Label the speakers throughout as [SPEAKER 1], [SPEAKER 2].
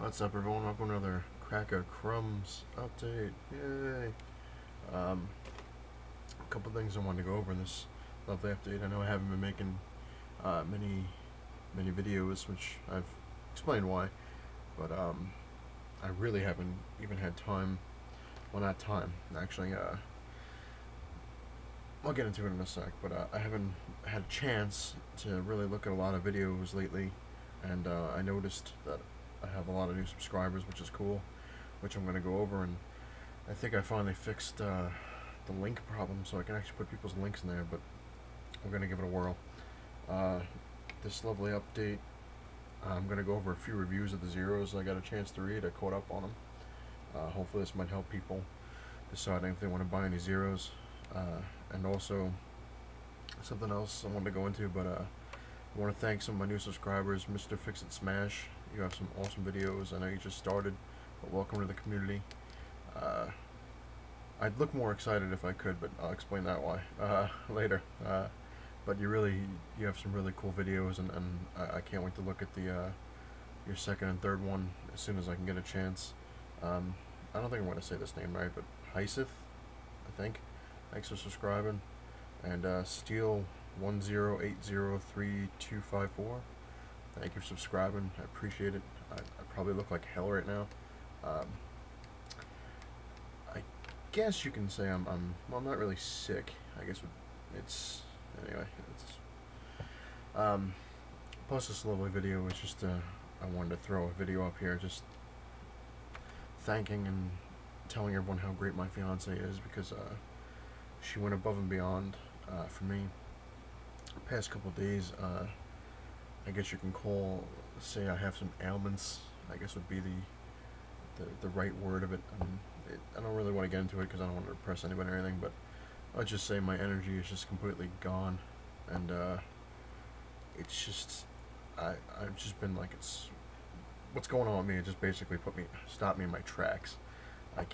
[SPEAKER 1] What's up, everyone? Welcome to another crumbs update. Yay! A couple things I wanted to go over in this lovely update. I know I haven't been making many videos, which I've explained why, but I really haven't even had time. Well, not time, actually. I'll get into it in a sec, but I haven't had a chance to really look at a lot of videos lately, and I noticed that I have a lot of new subscribers, which is cool, which I'm going to go over, and I think I finally fixed the link problem, so I can actually put people's links in there, but we're going to give it a whirl. This lovely update, I'm going to go over a few reviews of the Zeros I got a chance to read. I caught up on them. Hopefully this might help people deciding if they want to buy any Zeros. And also, something else I wanted to go into, but I want to thank some of my new subscribers. Mr. Fix It Smash, you have some awesome videos. I know you just started, but welcome to the community. I'd look more excited if I could, but I'll explain that why later. But you have some really cool videos, and I can't wait to look at the your second and third one as soon as I can get a chance. I don't think I'm going to say this name right, but Hysith, I think. Thanks for subscribing. And Steel10803254, thank you for subscribing. I appreciate it. I probably look like hell right now. I guess you can say well, I'm not really sick. I guess it's anyway. Plus this lovely video was just I wanted to throw a video up here, just thanking and telling everyone how great my fiance is, because she went above and beyond for me. The past couple of days, I guess you can say I have some ailments, I guess would be the right word of it. I don't really want to get into it because I don't want to depress anybody or anything, but I'll just say my energy is just completely gone, and it's just, I've just been like, what's going on with me, it just basically stopped me in my tracks. I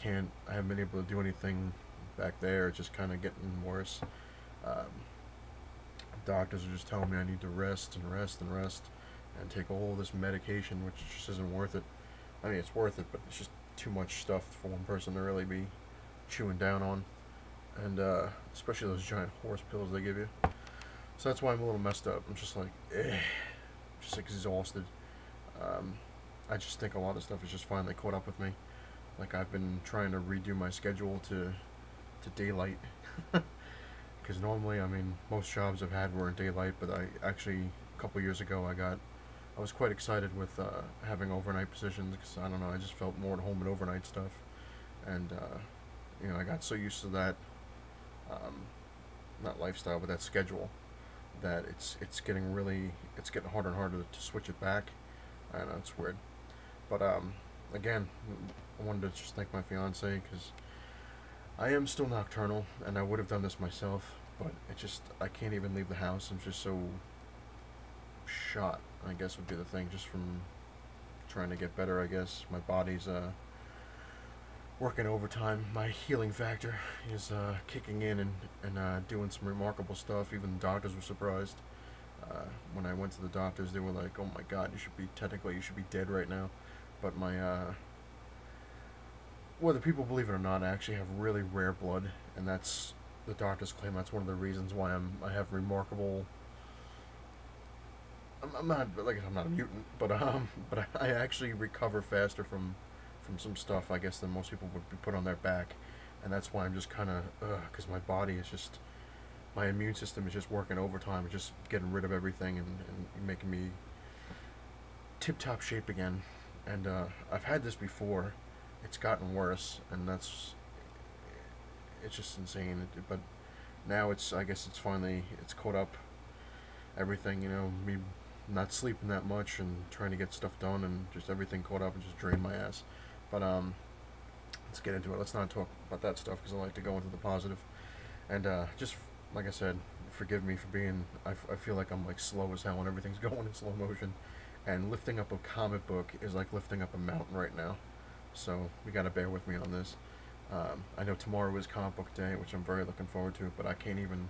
[SPEAKER 1] haven't been able to do anything back there. It's just kind of getting worse. Doctors are just telling me I need to rest and take all this medication, which just isn't worth it. I mean, it's worth it, but it's just too much stuff for one person to really be chewing down on, and especially those giant horse pills they give you. So that's why I'm a little messed up. I'm just like, just exhausted. I just think a lot of stuff is just finally caught up with me. Like, I've been trying to redo my schedule to daylight, because normally, I mean, most jobs I've had were in daylight, but I actually, a couple years ago, I was quite excited with having overnight positions, because I don't know, I just felt more at home in overnight stuff, and you know, I got so used to that, not lifestyle, but that schedule, that it's getting harder and harder to switch it back. I don't know, it's weird, but again, I wanted to just thank my fiance, because I am still nocturnal, and I would have done this myself, but I can't even leave the house. I'm just so shot, I guess would be the thing, just from trying to get better, I guess. My body's working overtime. My healing factor is kicking in and doing some remarkable stuff. Even the doctors were surprised. When I went to the doctors, they were like, oh my god, you should be dead right now. But whether people believe it or not, I actually have really rare blood, and that's, the doctors claim that's one of the reasons why I have remarkable. I'm not a mutant, but I actually recover faster from some stuff, I guess, than most people would be put on their back, and that's why I'm just kind of because my body is just, my immune system is just working overtime, it's just getting rid of everything and making me tip-top shape again. And I've had this before. It's gotten worse, and it's just insane. But now I guess it's finally caught up. Everything, you know, me not sleeping that much and trying to get stuff done, and just everything caught up and just drained my ass. But let's get into it. Let's not talk about that stuff, because I like to go into the positive. And just like I said, forgive me for being. I feel like I'm like slow as hell, and everything's going in slow motion. And lifting up a comic book is like lifting up a mountain right now. So we gotta bear with me on this. I know tomorrow is comic book day, which I'm very looking forward to, but I can't even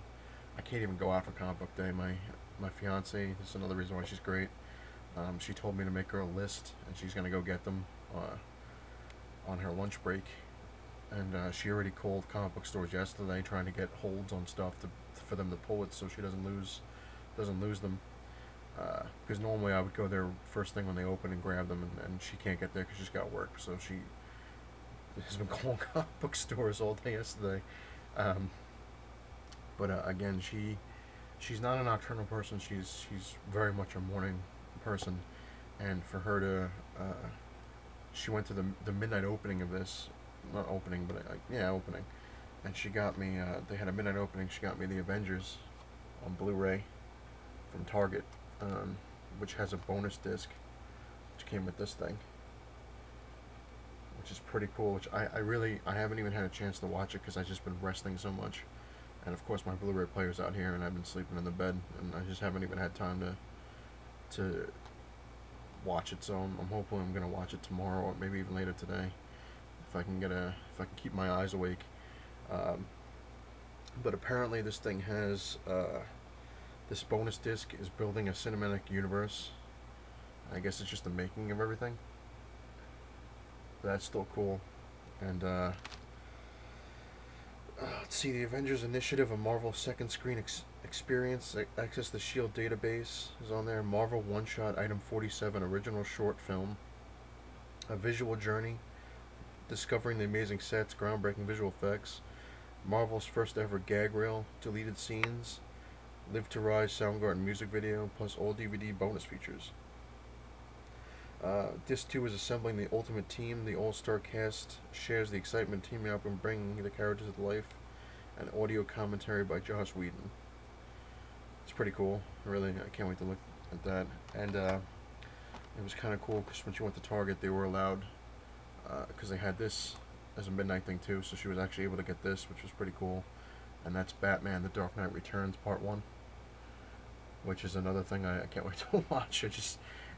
[SPEAKER 1] go out for comic book day. My fiance, this is another reason why she's great. She told me to make her a list, and she's gonna go get them on her lunch break. And she already called comic book stores yesterday, trying to get holds on stuff for them to pull it, so she doesn't lose them. Because normally I would go there first thing when they open and grab them, and she can't get there because she's got work. So she has been calling comic book stores all day yesterday. But again, she's not a nocturnal person. She's very much a morning person, and for her to she went to the midnight opening of this, not opening, but yeah, opening, and she got me. They had a midnight opening. She got me the Avengers on Blu-ray from Target, which has a bonus disc, which came with this thing, which is pretty cool. Which I haven't even had a chance to watch it because I've just been resting so much, and of course my Blu-ray player's out here, and I've been sleeping in the bed, and I just haven't even had time to watch it. So I'm hoping I'm gonna watch it tomorrow, or maybe even later today, if I can keep my eyes awake. But apparently this thing has this bonus disc is building a cinematic universe. I guess it's just the making of everything. But that's still cool. And let's see, the Avengers Initiative, a Marvel second screen experience. Access the Shield database is on there. Marvel one-shot item 47, original short film. A visual journey, discovering the amazing sets, groundbreaking visual effects. Marvel's first ever gag reel, deleted scenes, Live to Rise Soundgarden music video, plus all DVD bonus features. Disc 2 is assembling the ultimate team. The all-star cast shares the excitement teaming up and bringing the characters to life. And audio commentary by Joss Whedon. It's pretty cool. I can't wait to look at that. And it was kind of cool because when she went to Target, they were allowed, because they had this as a midnight thing too, so she was actually able to get this, which was pretty cool. And that's Batman: The Dark Knight Returns Part 1, which is another thing I can't wait to watch.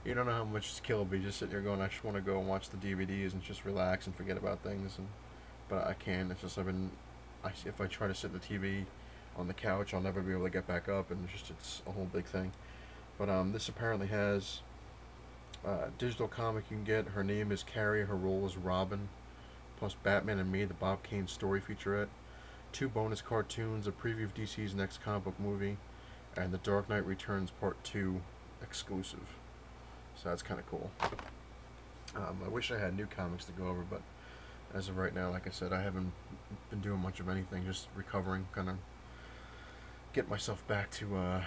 [SPEAKER 1] You don't know how much skill will be just sitting here going, I just want to go and watch the DVDs and just relax and forget about things. But I can't. It's just if I try to sit in the TV on the couch, I'll never be able to get back up, and it's a whole big thing. But this apparently has digital comic you can get. Her name is Carrie. Her role is Robin. Plus Batman and Me, the Bob Kane story featurette. 2 bonus cartoons, a preview of DC's next comic book movie, and The Dark Knight Returns Part 2 exclusive. So that's kind of cool. I wish I had new comics to go over, but as of right now, like I said, I haven't been doing much of anything, just recovering, kind of get myself back to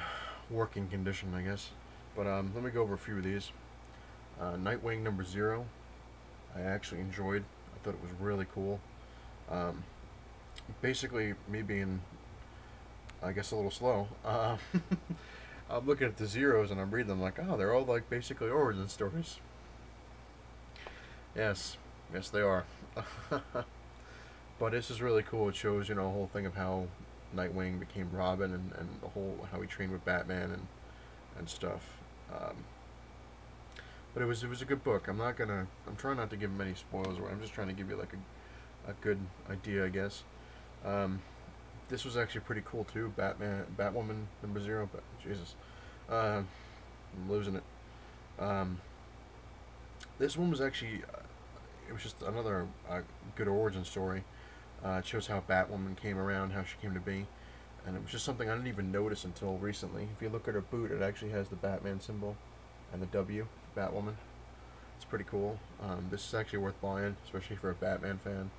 [SPEAKER 1] working condition, I guess. But let me go over a few of these. Nightwing number 0, I actually enjoyed. I thought it was really cool. Basically, me being, I guess, a little slow, I'm looking at the zeros and I'm reading them like, oh, they're all like basically origin stories. Yes, they are. But this is really cool. It shows, a whole thing of how Nightwing became Robin, and the whole how he trained with Batman and stuff. But it was a good book. I'm trying not to give many spoilers away. I'm just trying to give you like a good idea, I guess. This was actually pretty cool too. Batwoman number 0. But Jesus, I'm losing it. This one was actually, it was just another good origin story. It shows how Batwoman came around, how she came to be, and it was just something I didn't even notice until recently. If you look at her boot, it actually has the Batman symbol and the W, Batwoman. It's pretty cool. This is actually worth buying, especially for a Batman fan.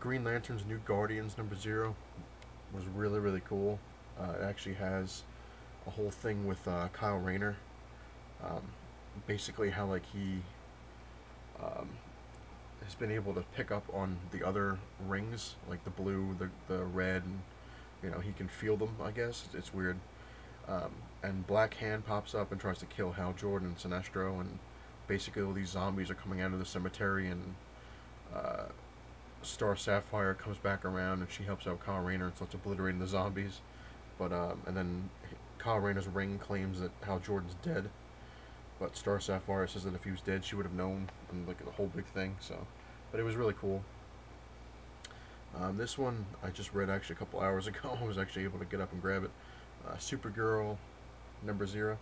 [SPEAKER 1] Green Lantern's New Guardians number 0 was really, really cool. It actually has a whole thing with Kyle Rayner. Basically how like he has been able to pick up on the other rings, like the blue, the red, and he can feel them, I guess. It's weird. And Black Hand pops up and tries to kill Hal Jordan and Sinestro, and basically all these zombies are coming out of the cemetery, and Star Sapphire comes back around and she helps out Kyle Rayner and starts obliterating the zombies. But and then Kyle Rayner's ring claims that Hal Jordan's dead, but Star Sapphire says that if he was dead she would have known, and like the whole big thing. So, but it was really cool. This one I just read actually a couple hours ago. I was actually able to get up and grab it. Supergirl #0.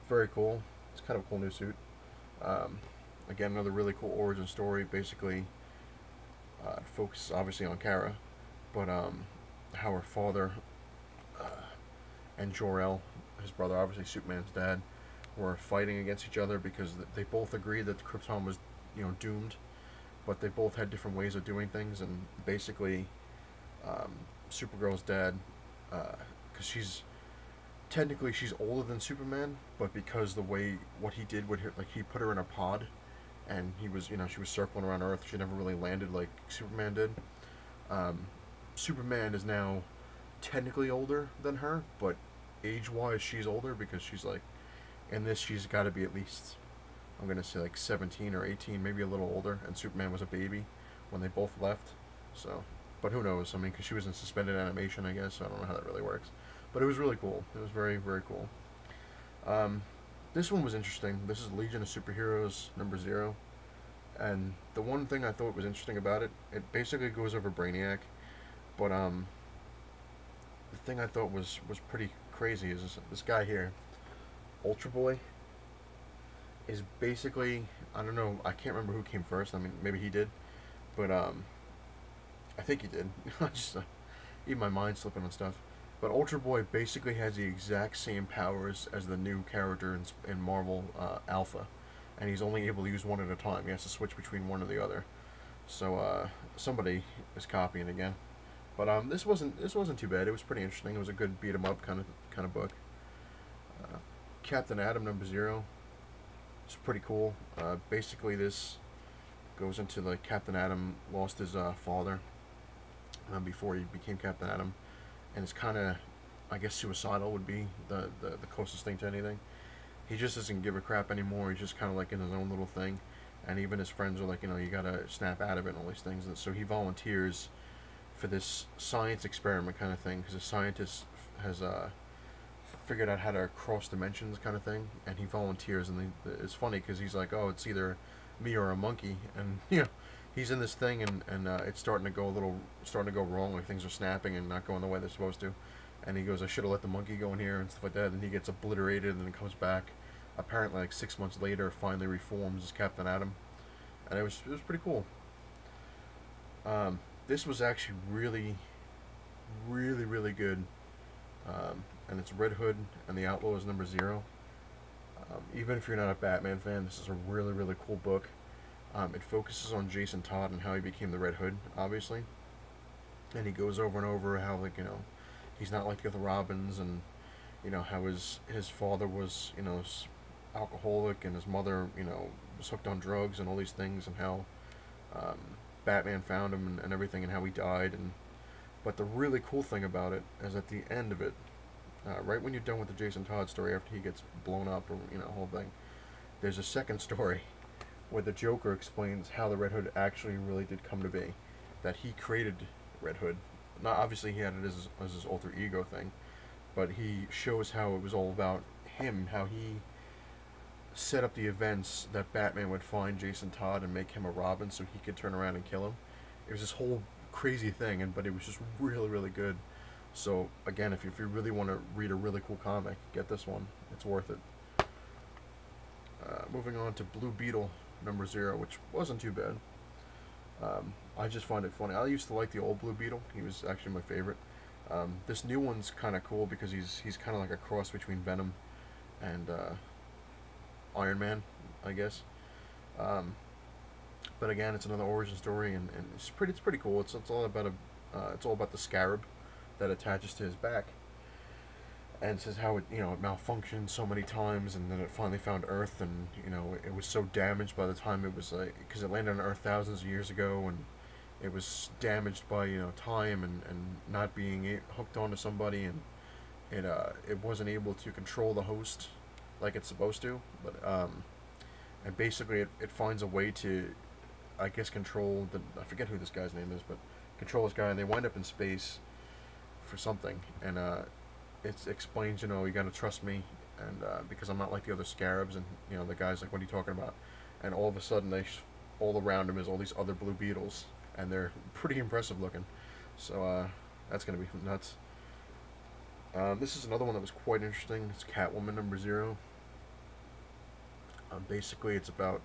[SPEAKER 1] Very cool. It's kind of a cool new suit. Um, Again, another really cool origin story. Basically, focuses obviously on Kara, but how her father uh, and Jor-El, his brother, obviously Superman's dad, were fighting against each other because they both agreed that Krypton was, doomed, but they both had different ways of doing things, and basically, um, Supergirl's dad, because she's older than Superman, but because the way what he did would like he put her in a pod, and he was she was circling around Earth. She never really landed like Superman did. Um, Superman is now technically older than her, but age-wise she's older because she's like in this she's got to be at least I'm gonna say like 17 or 18, maybe a little older, and Superman was a baby when they both left. So, but who knows? I mean, because she was in suspended animation, I guess. So I don't know how that really works. But it was really cool. It was very, very cool. Um, this one was interesting. This is Legion of Superheroes #0. And the one thing I thought was interesting about it, it basically goes over Brainiac. But the thing I thought was pretty crazy is this guy here, Ultraboy, is basically, I don't know, I can't remember who came first. I mean, maybe he did. But I think he did. Just even my mind slipping on stuff. But Ultra Boy basically has the exact same powers as the new character in Marvel Alpha, and he's only able to use one at a time. He has to switch between one or the other. So somebody is copying again. But this wasn't too bad. It was pretty interesting. It was a good beat 'em up kind of book. Captain Atom #0. It's pretty cool. Basically, this goes into like Captain Atom lost his father before he became Captain Atom. And it's kind of, I guess, suicidal would be the closest thing to anything. He just doesn't give a crap anymore. He's just kind of like in his own little thing, and even his friends are like, you gotta snap out of it and all these things. And so he volunteers for this science experiment kind of thing because a scientist has figured out how to cross dimensions kind of thing, and he volunteers. And it's funny because he's like, oh, it's either me or a monkey, and he's in this thing, and it's starting to go wrong. Like things are snapping and not going the way they're supposed to. And he goes, I should have let the monkey go in here and stuff like that. And he gets obliterated, and then comes back. Apparently, like 6 months later, finally reforms as Captain Atom, and it was pretty cool. This was actually really, really, really good. And it's Red Hood and the Outlaws #0. Even if you're not a Batman fan, this is a really, really cool book. It focuses on Jason Todd and how he became the Red Hood, obviously. And he goes over and over how, like, he's not like the other Robins, and, how his father was, alcoholic, and his mother, was hooked on drugs and all these things, and how Batman found him and everything, and how he died. But the really cool thing about it is at the end of it, right when you're done with the Jason Todd story, after he gets blown up, or, the whole thing, there's a second story where the Joker explains how the Red Hood actually really did come to be. That he created Red Hood. Not obviously he had it as his alter ego thing, but he shows how it was all about him, how he set up the events that Batman would find Jason Todd and make him a Robin so he could turn around and kill him. It was this whole crazy thing, but it was just really, really good. So again, if you really want to read a really cool comic, get this one. It's worth it. Moving on to Blue Beetle #0, which wasn't too bad. I just find it funny. I used to like the old Blue Beetle. He was actually my favorite. This new one's kind of cool because he's kind of like a cross between Venom and Iron Man, I guess. But again, it's another origin story, and it's pretty cool. It's all about the scarab that attaches to his back, and says how it malfunctioned so many times, and then it finally found Earth, and it was so damaged by the time it was like, because it landed on Earth thousands of years ago, and it was damaged by time and not being hooked onto somebody, and it wasn't able to control the host like it's supposed to, but and basically it finds a way to, I guess, control I forget who this guy's name is, but control this guy, and they wind up in space for something, and it explains, you gotta trust me, and because I'm not like the other scarabs, and the guy's like, what are you talking about? And all of a sudden all around him is all these other Blue Beetles, and they're pretty impressive looking. So that's gonna be nuts. This is another one that was quite interesting. It's Catwoman number 0. Basically, it's about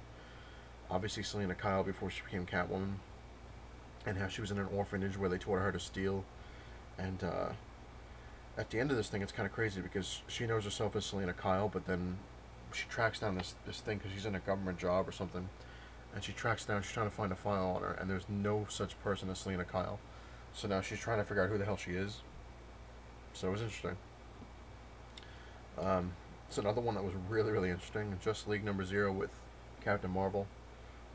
[SPEAKER 1] obviously Selena Kyle before she became Catwoman, and how she was in an orphanage where they taught her to steal. And at the end of this thing, it's kind of crazy because she knows herself as Selena Kyle, but then she tracks down this thing because she's in a government job or something, and she's trying to find a file on her, and there's no such person as Selena Kyle. So now she's trying to figure out who the hell she is. So it was interesting. It's another one that was really, really interesting. Just League number 0 with Captain Marvel.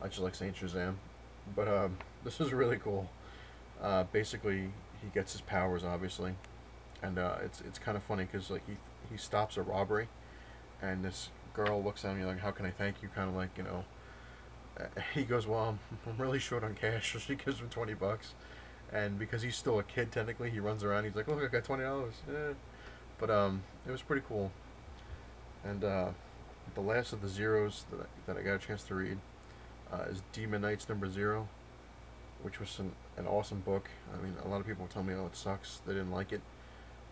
[SPEAKER 1] I just like saying Shazam. But this was really cool. Basically, he gets his powers, obviously. And it's kind of funny because like he stops a robbery, and this girl looks at him like, how can I thank you? Kind of like, you know. He goes, well, I'm really short on cash. So she gives him $20. And because he's still a kid, technically, he runs around. He's like, look, I got $20. Yeah. But it was pretty cool. And the last of the zeros that I got a chance to read is Demon Knights number 0, which was an awesome book. I mean, a lot of people tell me, oh, it sucks. They didn't like it.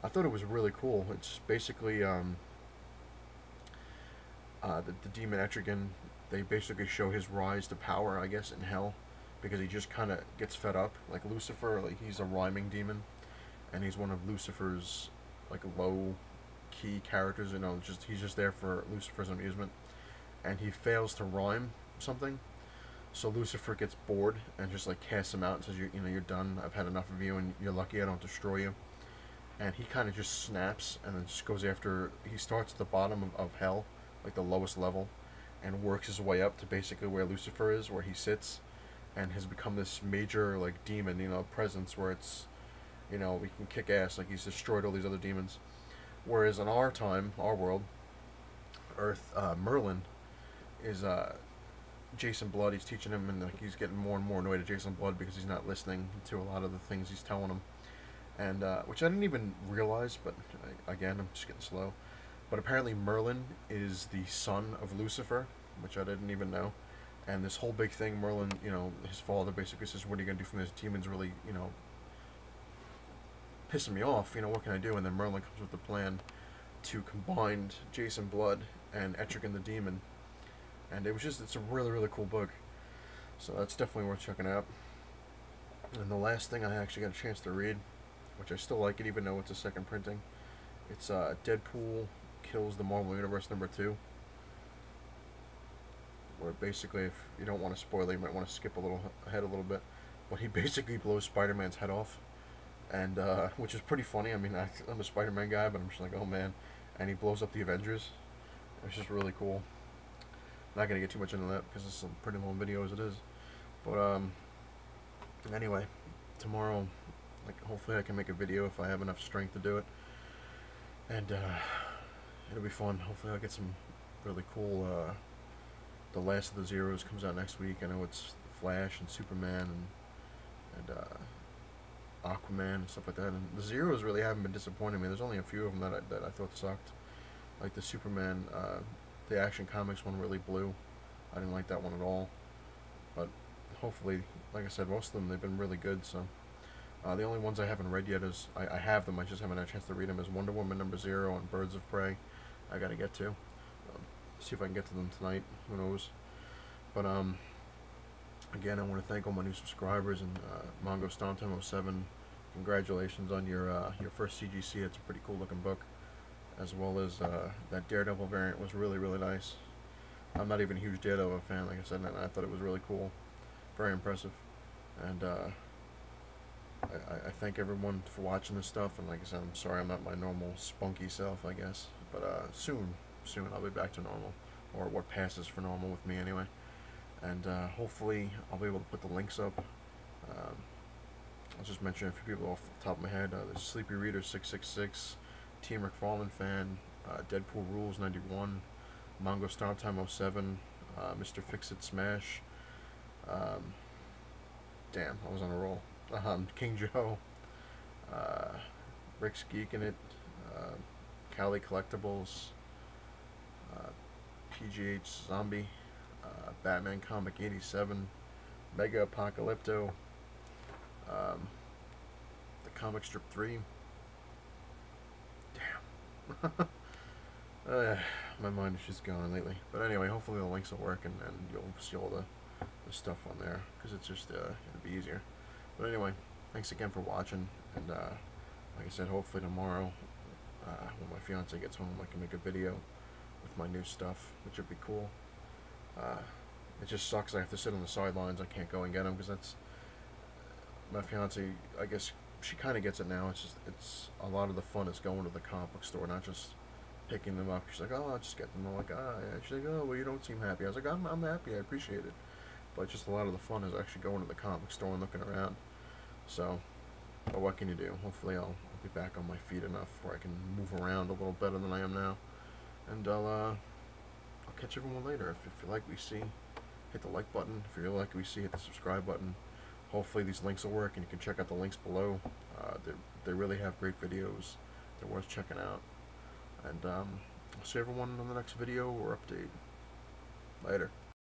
[SPEAKER 1] I thought it was really cool. It's basically the demon Etrigan. They basically show his rise to power, I guess, in hell, because he just kind of gets fed up. Like Lucifer, like he's a rhyming demon, and he's one of Lucifer's like low key characters. You know, he's just there for Lucifer's amusement, and he fails to rhyme something. So Lucifer gets bored and just like casts him out and says, you know, you're done. I've had enough of you, and you're lucky I don't destroy you. And he kind of just snaps and then just goes after. He starts at the bottom of hell, like the lowest level, and works his way up to basically where Lucifer is, where he sits, and has become this major like demon, you know, presence where it's, you know, we can kick ass. Like he's destroyed all these other demons. Whereas in our time, our world, Earth, Merlin is Jason Blood. He's teaching him, and like, he's getting more and more annoyed at Jason Blood because he's not listening to a lot of the things he's telling him. And which I didn't even realize, but again, I'm just getting slow. But apparently Merlin is the son of Lucifer, which I didn't even know. And this whole big thing, Merlin, you know, his father basically says, what are you going to do from this? Demon's really, you know, pissing me off. You know, what can I do? And then Merlin comes with the plan to combine Jason Blood and Etrigan the Demon. And it's a really, really cool book. So that's definitely worth checking out. And the last thing I actually got a chance to read, which I still like it even though it's a second printing, it's Deadpool Kills the Marvel Universe number 2. Where basically, if you don't want to spoil it, you might want to skip ahead a little bit. But he basically blows Spider-Man's head off. And, which is pretty funny. I mean, I'm a Spider-Man guy, but I'm just like, oh man. And he blows up the Avengers. It's just really cool. Not going to get too much into that because it's a pretty long video as it is. But, anyway, tomorrow, like, hopefully I can make a video if I have enough strength to do it. And, it'll be fun. Hopefully I'll get some really cool, The Last of the Zeros comes out next week. I know it's Flash and Superman and Aquaman and stuff like that. And the Zeros really haven't been disappointing me. There's only a few of them that I thought sucked. Like the Superman, the Action Comics one really blew. I didn't like that one at all. But hopefully, like I said, most of them, they've been really good. So the only ones I haven't read yet is, I have them, I just haven't had a chance to read them, is Wonder Woman number 0 and Birds of Prey. I gotta get to. See if I can get to them tonight. Who knows? But again, I want to thank all my new subscribers and Mongo Stomtime 07. Congratulations on your first CGC. It's a pretty cool looking book, as well as that Daredevil variant was really, really nice. I'm not even a huge Daredevil fan, like I said, and I thought it was really cool, very impressive. And I thank everyone for watching this stuff. And like I said, I'm sorry I'm not my normal spunky self, I guess. But soon I'll be back to normal, or what passes for normal with me anyway. And hopefully I'll be able to put the links up. I'll just mention a few people off the top of my head. There's Sleepy Reader 666, Team McFarlane fan, Deadpool Rules 91, Mongo Stomtime 07, Mr. Fix-It Smash. Damn, I was on a roll. King Joe, Rick's Geeking It, Cali Collectibles, PGH Zombie, Batman Comic 87, Mega Apocalypto, the Comic Strip 3, My mind is just gone lately. But anyway, hopefully the links will work, and you'll see all the stuff on there, because it's just it'll be easier. But anyway, thanks again for watching, and like I said, hopefully tomorrow, when my fiance gets home, I can make a video with my new stuff, which would be cool. It just sucks I have to sit on the sidelines. I can't go and get them, because that's my fiance. I guess she kind of gets it now. It's a lot of the fun is going to the comic book store, not just picking them up. She's like, oh, I'll just get them. I'm like, ah. Yeah. She's like, oh, well, you don't seem happy. I was like, I'm happy. I appreciate it. But just a lot of the fun is actually going to the comic store and looking around. So, but what can you do? Hopefully I'll be back on my feet enough where I can move around a little better than I am now. And I'll catch everyone later. If you like what you see, hit the like button. If you like what you see, hit the subscribe button. Hopefully these links will work, and you can check out the links below. They really have great videos. They're worth checking out. And I'll see everyone on the next video or update. Later.